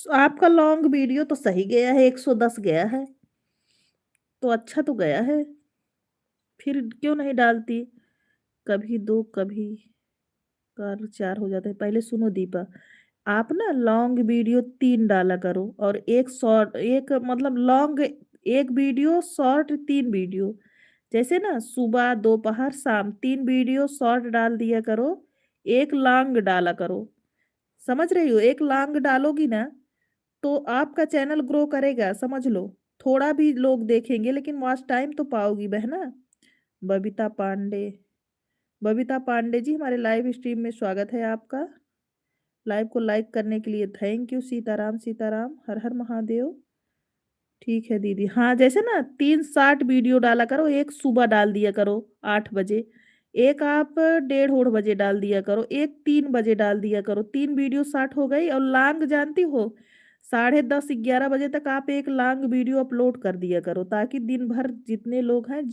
आपका long video तो सही गया है, 110 गया है, तो अच्छा तो गया है। फिर क्यों नहीं डालती? कभी 2 कभी कार 4 हो जाते हैं। पहले सुनो दीपा, आप ना लॉन्ग वीडियो 3 डाला करो और एक शॉर्ट, एक मतलब लॉन्ग 1 वीडियो, शॉर्ट 3 वीडियो। जैसे ना सुबह, दोपहर, शाम 3 वीडियो शॉर्ट डाल दिया करो, 1 लॉन्ग डाला करो। समझ रही हो? 1 लॉन्ग डालोगी ना तो आपका चैनल ग्रो करेगा, समझ लो। थोड़ा भी लोग देखेंगे लेकिन वॉच टाइम तो पाओगी बहना। बबीता पांडे, बबीता पांडे जी, हमारे लाइव स्ट्रीम में स्वागत है आपका। लाइव को लाइक करने के लिए थैंक यू। सीताराम सीताराम, हर हर महादेव। ठीक है दीदी। हाँ, जैसे ना 3 शॉर्ट वीडियो डाला करो, एक सुबह डाल दिया करो 8 बजे, एक आप 1:30 डाल दिया करो, एक 3 बजे डाल दिया करो। 3 वीडियो शॉर्ट हो गई। और लॉन्ग जानती हो, 10:30 11 बजे तक आप एक लॉन्ग वीडियो अपलोड कर दिया करो, ताकि दिन भर जितने लोग हैं